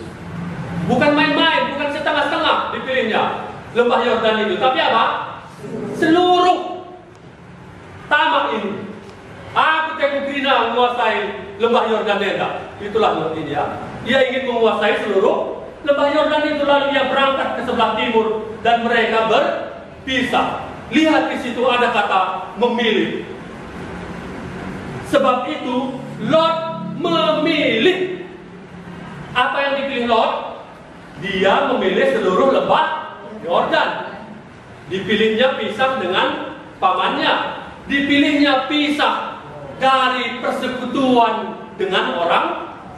A: Bukan main-main, bukan setengah-setengah dipilihnya lembah Yordan itu, tapi apa? Seluruh tamak ini. Aku teguh kina menguasai lembah Yordan itu. Itulah Lot ini ya. Dia ingin menguasai seluruh lembah Yordan itu, lalu dia berangkat ke sebelah timur dan mereka berpisah. Lihat di situ ada kata memilih. Sebab itu Lot memilih. Apa yang dipilih Lot? Dia memilih seluruh lembah Yordan. Dipilihnya pisah dengan pamannya. Dipilihnya pisah dari persekutuan dengan orang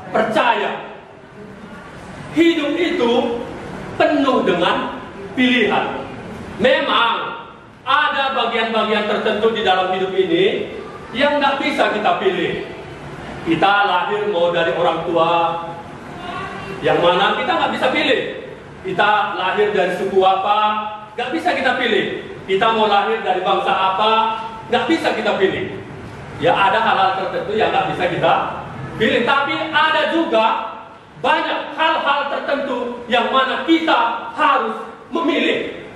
A: percaya. Hidup itu penuh dengan pilihan. Memang ada bagian-bagian tertentu di dalam hidup ini yang nggak bisa kita pilih. Kita lahir mau dari orang tua yang mana kita nggak bisa pilih. Kita lahir dari suku apa, nggak bisa kita pilih. Kita mau lahir dari bangsa apa, nggak bisa kita pilih. Ya ada hal-hal tertentu yang nggak bisa kita pilih. Tapi ada juga banyak hal-hal tertentu yang mana kita harus memilih.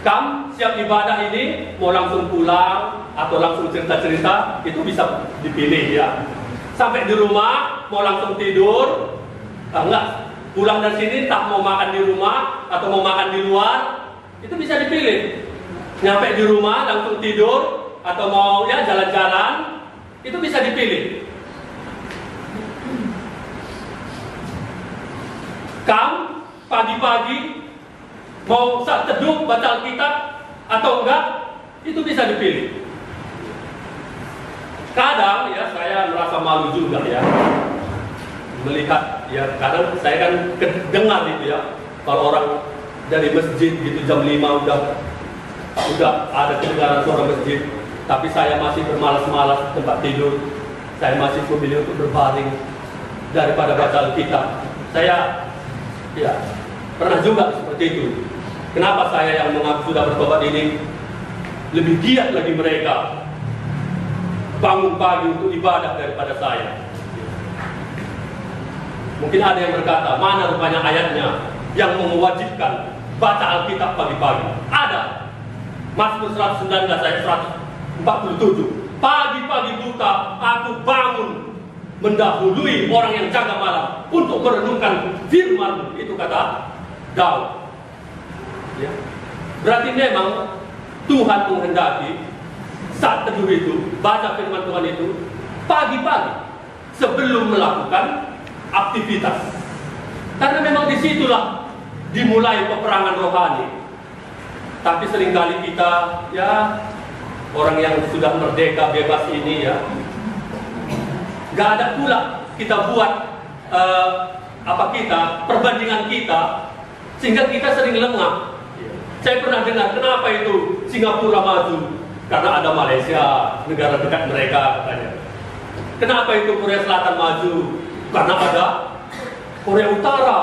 A: Kamu siap ibadah ini, mau langsung pulang atau langsung cerita-cerita, itu bisa dipilih ya. Sampai di rumah, mau langsung tidur, enggak, pulang dari sini tak mau makan di rumah atau mau makan di luar, itu bisa dipilih. Nyampe di rumah langsung tidur atau mau ya jalan-jalan, itu bisa dipilih. Kamu pagi-pagi mau saat teduh baca Alkitab atau enggak, itu bisa dipilih. Kadang ya saya merasa malu juga ya melihat ya, kadang saya kan dengar itu ya, kalau orang dari masjid gitu jam 5 udah ada kedengaran suara masjid, tapi saya masih bermalas-malas tempat tidur, saya masih memilih untuk berbaring daripada baca Alkitab. Saya ya pernah juga seperti itu. Kenapa saya yang mengaku sudah bertobat ini lebih giat lagi mereka bangun pagi untuk ibadah daripada saya? Mungkin ada yang berkata, mana rupanya ayatnya yang mewajibkan baca Alkitab pagi-pagi? Ada. Mazmur 119 ayat 147. Pagi-pagi buta aku bangun mendahului orang yang jaga malam untuk merenungkan firman, itu kata Daud. Ya. Berarti memang Tuhan menghendaki saat teduh itu, baca firman Tuhan itu pagi-pagi sebelum melakukan aktivitas. Karena memang disitulah dimulai peperangan rohani. Tapi seringkali kita ya orang yang sudah merdeka bebas ini ya, gak ada pula kita buat perbandingan kita, sehingga kita sering lengah. Saya pernah dengar, kenapa itu Singapura maju? Karena ada Malaysia, negara dekat mereka katanya. Kenapa itu Korea Selatan maju? Karena ada Korea Utara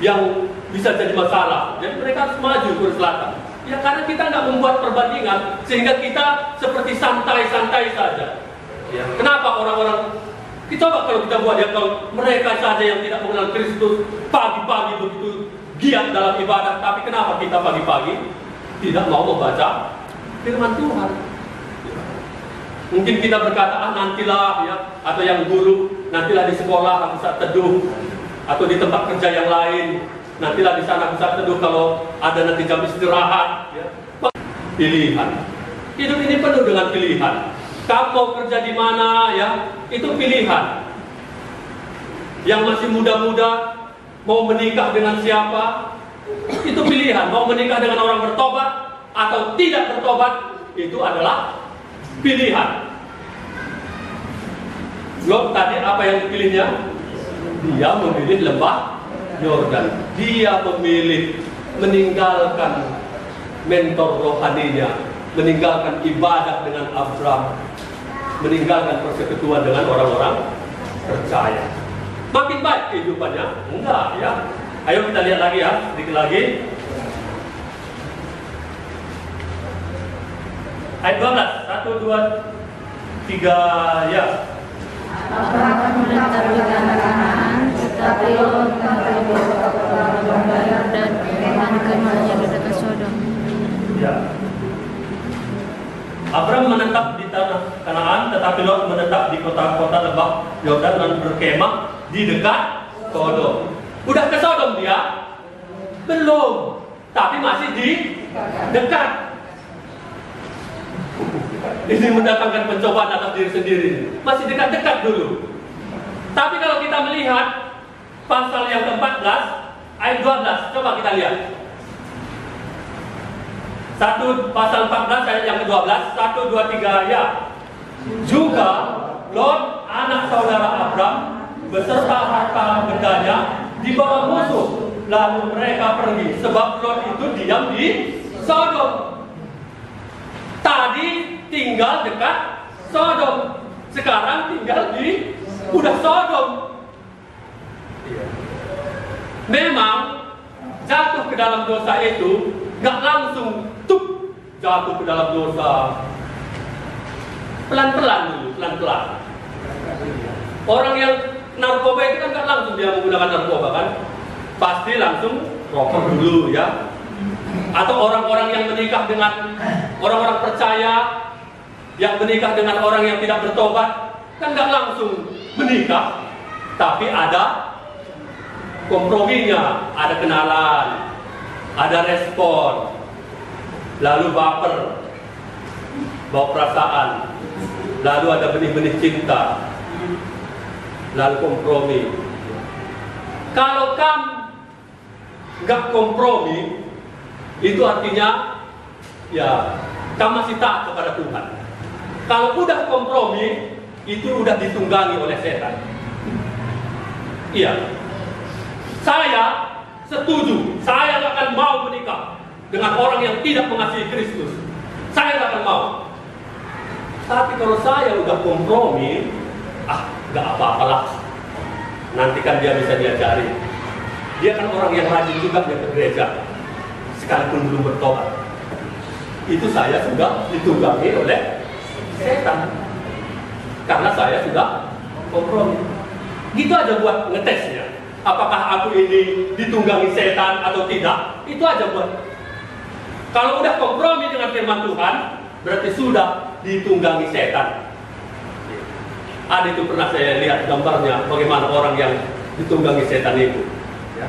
A: yang bisa jadi masalah. Jadi mereka harus maju Korea Selatan. Ya karena kita nggak membuat perbandingan, sehingga kita seperti santai-santai saja. Ya. Kenapa orang-orang, coba kalau kita buat ya, kalau mereka saja yang tidak mengenal Kristus pagi-pagi begitu giat dalam ibadah, tapi kenapa kita pagi-pagi tidak mau membaca firman Tuhan? Mungkin kita berkata, nantilah ya, atau yang guru, nantilah di sekolah aku saat teduh, atau di tempat kerja yang lain, nantilah di sana aku saat teduh kalau ada nanti jam istirahat. Ya. Pilihan. Hidup ini penuh dengan pilihan. Kamu mau kerja di mana ya, itu pilihan. Yang masih muda-muda, mau menikah dengan siapa, itu pilihan. Mau menikah dengan orang bertobat atau tidak bertobat, itu adalah pilihan. Lot tadi apa yang dipilihnya? Dia memilih lembah Yordan. Dia memilih meninggalkan mentor rohaninya, meninggalkan ibadah dengan Abram, meninggalkan persekutuan dengan orang-orang percaya. Makin baik kehidupannya? Enggak ya. Ayo kita lihat lagi ya, sedikit lagi. Ayat 12, 1, 2, 3 ya.
B: Abraham menetap di Kanaan, tetapi Lot tinggal di kota lembah Yordan dan kemahnya di dekat Sodom.
A: Ya. Abram menetap di tanah Kanaan, tetapi Lot menetap di kota-kota lembah Yordan dan berkemah di dekat Sodom. Udah ke Sodom dia? Belum, tapi masih di dekat. Ini mendatangkan pencobaan atas diri sendiri. Masih dekat-dekat dulu. Tapi kalau kita melihat pasal yang ke-14 ayat 12, coba kita lihat. Pasal 14 ayat yang ke-12, 1, 2, 3 ya. Juga Lot anak saudara Abram beserta harta bendanya dibawa musuh, lalu mereka pergi, sebab Lot itu diam di Sodom. Tadi tinggal dekat Sodom, sekarang tinggal di udah Sodom. Memang jatuh ke dalam dosa itu gak langsung tuh jatuh ke dalam dosa, pelan-pelan dulu, pelan-pelan. Orang yang narkoba itu kan gak langsung dia menggunakan narkoba kan, pasti langsung rokok dulu ya. Atau orang-orang yang menikah dengan orang-orang percaya, yang menikah dengan orang yang tidak bertobat, kan gak langsung menikah, tapi ada komprominya, ada kenalan, ada respon, lalu baper, bawa perasaan, lalu ada benih-benih cinta, lalu kompromi. Kalau kamu gak kompromi, itu artinya ya kamu masih taat kepada Tuhan. Kalau udah kompromi, itu udah ditunggangi oleh setan. Iya, saya setuju, saya akan mau menikah dengan orang yang tidak mengasihi Kristus. Saya akan mau. Tapi kalau saya udah kompromi, gak apa-apalah, nanti kan dia bisa diajari. Dia kan orang yang rajin juga, dia ke gereja sekalipun belum bertobat. Itu saya sudah ditunggangi oleh setan, karena saya sudah kompromi. Gitu aja buat ngetesnya, apakah aku ini ditunggangi setan atau tidak. Itu aja buat. Kalau udah kompromi dengan firman Tuhan, berarti sudah ditunggangi setan. Ada itu pernah saya lihat gambarnya, bagaimana orang yang ditunggangi setan itu ya.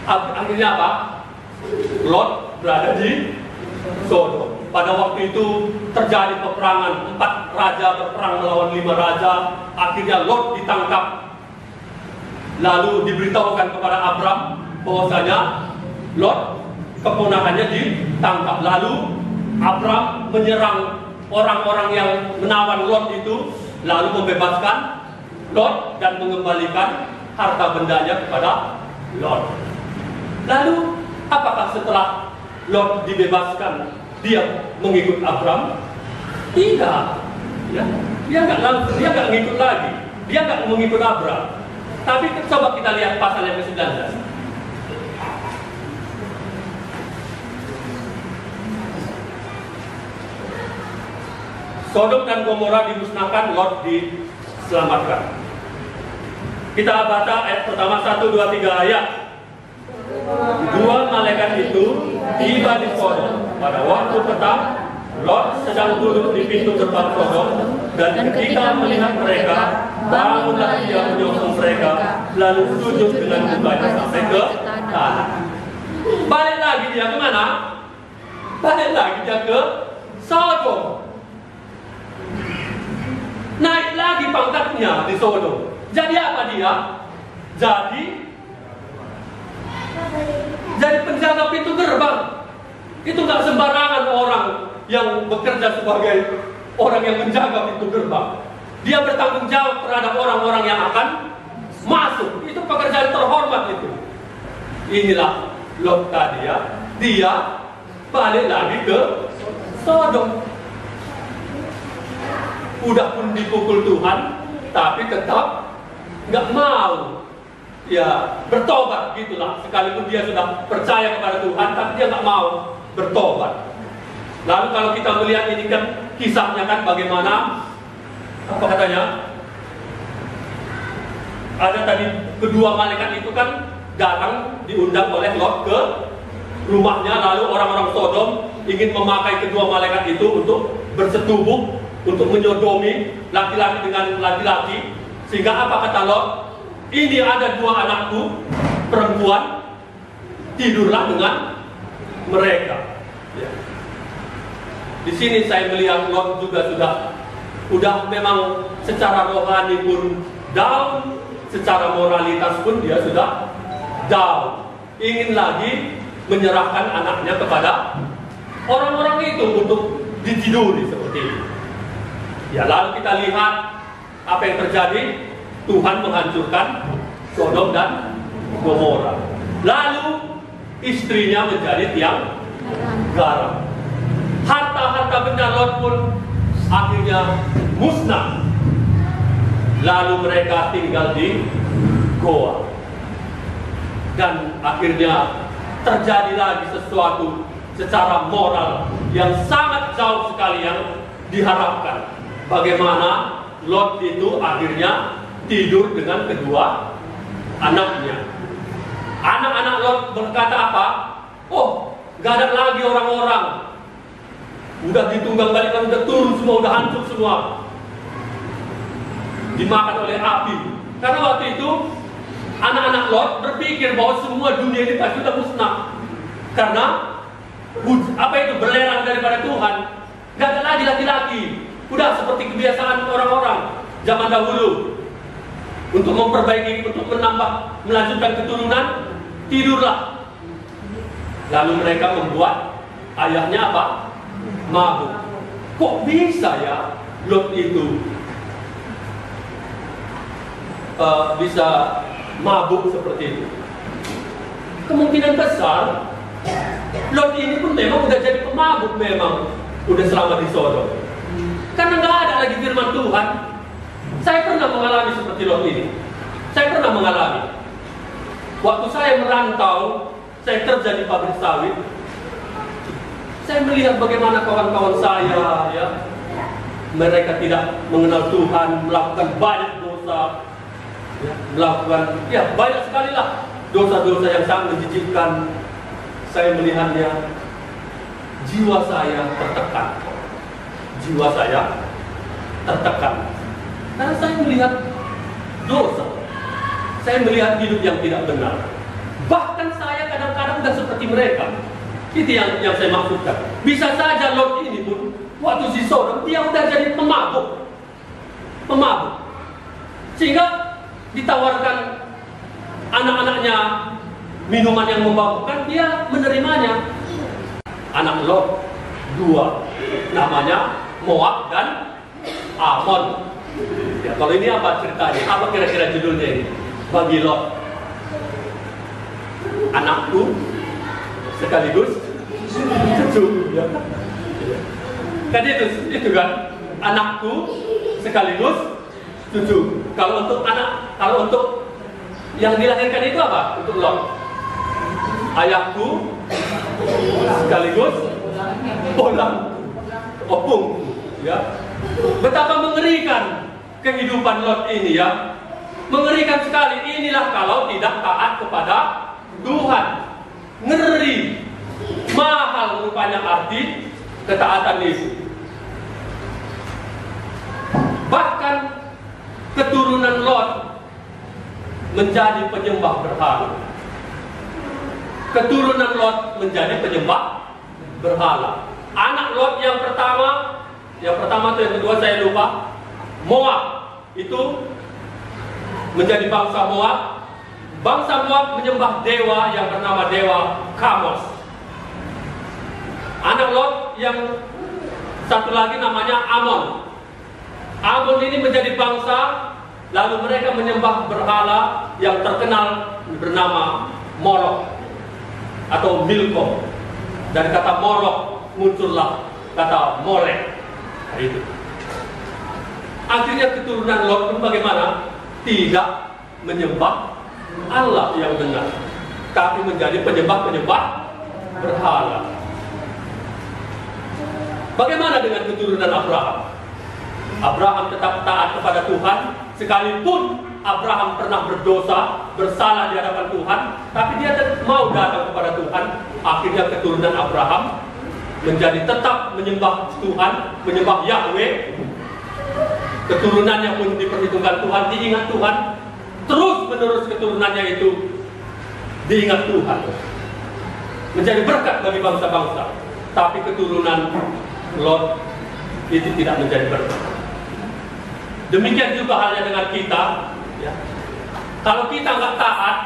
A: Akhirnya apa? Lot berada di Sodom. Pada waktu itu terjadi peperangan, 4 raja berperang melawan 5 raja. Akhirnya Lot ditangkap. Lalu diberitahukan kepada Abram bahwasanya Lot keponakannya ditangkap. Lalu Abram menyerang orang-orang yang menawan Lot itu, lalu membebaskan Lot dan mengembalikan harta bendanya kepada Lot. Lalu apakah setelah Lot dibebaskan dia mengikut Abram? Tidak, ya. Dia nggak ngikut lagi, dia nggak mengikut Abram. Tapi coba kita lihat pasal yang ke-19. Sodom dan Gomora dimusnahkan, Lot diselamatkan. Kita baca ayat pertama 1, 2, 3 ayat. 2 malaikat itu tiba di Sodom pada waktu petang. Lot sedang duduk di pintu gerbang Sodom, dan ketika melihat mereka, bangunlah dia menyokong mereka, lalu sujud dengan mukanya sampai ke tanah. Balik lagi dia kemana? Balik lagi dia ke Sodom. Naik lagi pangkatnya di Sodom. Jadi apa dia? jadi penjaga pintu gerbang. Itu nggak sembarangan orang yang bekerja sebagai orang yang menjaga pintu gerbang. Dia bertanggung jawab terhadap orang-orang yang akan masuk. Itu pekerjaan terhormat itu. Inilah Lot tadi ya. Dia balik lagi ke Sodom. Udah pun dipukul Tuhan, tapi tetap nggak mau ya bertobat gitulah. Sekalipun dia sudah percaya kepada Tuhan, tapi dia nggak mau bertobat. Lalu kalau kita melihat ini kan kisahnya kan bagaimana, apa katanya? Ada tadi kedua malaikat itu kan datang diundang oleh Lot ke rumahnya, lalu orang-orang Sodom ingin memakai kedua malaikat itu untuk bersetubuh, untuk menyodomi laki-laki dengan laki-laki. Sehingga apa kata Lot? Ini ada dua anakku perempuan, tidurlah dengan mereka. Ya. Di sini saya melihat Lot juga sudah memang secara rohani pun down, secara moralitas pun dia sudah down. Ingin lagi menyerahkan anaknya kepada orang-orang itu untuk ditiduri seperti itu. Ya, lalu kita lihat apa yang terjadi. Tuhan menghancurkan Sodom dan Gomora. Lalu istrinya menjadi tiang garam. Harta-harta benda Lot pun akhirnya musnah. Lalu mereka tinggal di goa. Dan akhirnya terjadi lagi sesuatu secara moral yang sangat jauh sekali yang diharapkan. Bagaimana Lot itu akhirnya tidur dengan kedua anaknya. Anak-anak Lot berkata apa? Oh, gak ada lagi orang-orang. Udah ditunggang balikan, udah turun semua, udah hancur semua. Dimakan oleh api. Karena waktu itu anak-anak Lot berpikir bahwa semua dunia ini pasti sudah musnah. Karena apa itu belerang daripada Tuhan. Gak ada lagi laki-laki. Udah seperti kebiasaan orang-orang zaman dahulu. Untuk memperbaiki, untuk menambah, melanjutkan keturunan, tidurlah. Lalu mereka membuat ayahnya apa? Mabuk. Kok bisa ya Lot itu bisa mabuk seperti itu? Kemungkinan besar Lot ini pun memang udah jadi pemabuk, memang udah selama di Sodom. Karena nggak ada lagi firman Tuhan. Saya pernah mengalami seperti Lot ini. Saya pernah mengalami. Waktu saya merantau, saya kerja di pabrik sawit. Saya melihat bagaimana kawan-kawan saya, ya, mereka tidak mengenal Tuhan, melakukan banyak dosa, ya, melakukan, ya, banyak sekali lah dosa-dosa yang sangat menjijikkan. Saya melihatnya, jiwa saya tertekan. Jiwa saya tertekan. Karena saya melihat dosa. Saya melihat hidup yang tidak benar. Bahkan saya kadang-kadang sudah seperti mereka. Itu yang saya maksudkan. Bisa saja Lot ini pun waktu di Sodom dia udah jadi pemabuk. Pemabuk. Sehingga ditawarkan anak-anaknya minuman yang memabukkan, dia menerimanya. Anak Lot dua, namanya Moab dan Amon. Ya, kalau ini apa ceritanya? Apa kira-kira judulnya ini? Bagi Lot, anakku sekaligus cucu. Ya. Kan itu kan, anakku sekaligus cucu. Kalau untuk yang dilahirkan itu apa? Untuk Lot, ayahku sekaligus bolang, opung. Ya, betapa mengerikan kehidupan Lot ini, ya. Mengerikan sekali. Inilah kalau tidak taat kepada Tuhan. Ngeri. Mahal rupanya arti ketaatan itu. Bahkan keturunan Lot menjadi penyembah berhala. Keturunan Lot menjadi penyembah berhala. Anak Lot yang pertama atau yang kedua saya lupa, Moab itu menjadi bangsa Moab, Bangsa Moab menyembah dewa yang bernama dewa Kamos. Anak Lot yang satu lagi namanya Amon. Amon ini menjadi bangsa, lalu mereka menyembah berhala yang terkenal bernama Molok atau Milko. Dari kata Molok muncullah kata Molek. Nah, itu. Akhirnya keturunan Lot pun bagaimana? Tidak menyembah Allah yang benar, tapi menjadi penyembah-penyembah berhala. Bagaimana dengan keturunan Abraham? Abraham tetap taat kepada Tuhan, sekalipun Abraham pernah berdosa, bersalah di hadapan Tuhan, tapi dia mau datang kepada Tuhan. Akhirnya keturunan Abraham menjadi tetap menyembah Tuhan, menyembah Yahweh. Keturunannya pun diperhitungkan Tuhan, diingat Tuhan. Terus menerus keturunannya itu diingat Tuhan, menjadi berkat bagi bangsa-bangsa. Tapi keturunan Lot itu tidak menjadi berkat. Demikian juga halnya dengan kita, ya. Kalau kita nggak taat,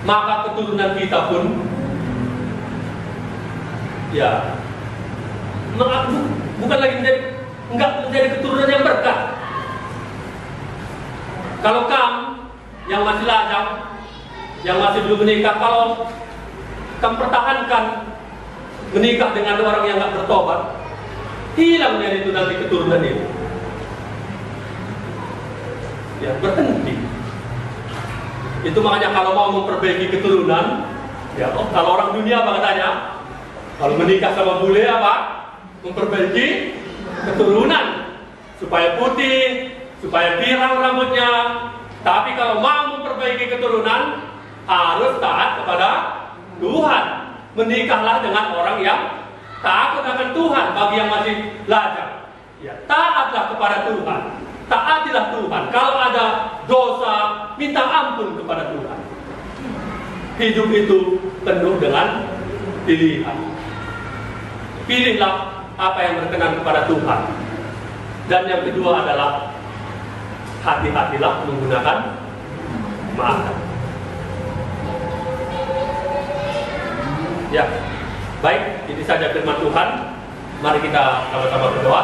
A: maka keturunan kita pun ya bukan lagi nggak menjadi keturunan yang berkat. Kalau kamu yang masih lajang, yang masih belum menikah, kalau kamu pertahankan menikah dengan orang yang nggak bertobat, hilangnya itu nanti keturunan itu. Ya, berhenti. Itu makanya kalau mau memperbaiki keturunan, ya, kalau orang dunia apa katanya? Kalau menikah sama bule apa? Memperbaiki keturunan supaya putih, supaya pirang rambutnya. Tapi kalau mau memperbaiki keturunan, harus taat kepada Tuhan. Menikahlah dengan orang yang takut akan Tuhan. Bagi yang masih lajang, ya, taatlah kepada Tuhan, taatilah Tuhan. Kalau ada dosa, minta ampun kepada Tuhan. Hidup itu penuh dengan pilihan. Pilihlah apa yang berkenan kepada Tuhan. Dan yang kedua adalah hati-hatilah menggunakan maaf. Ya, baik, ini saja firman Tuhan. Mari kita sama-sama berdoa.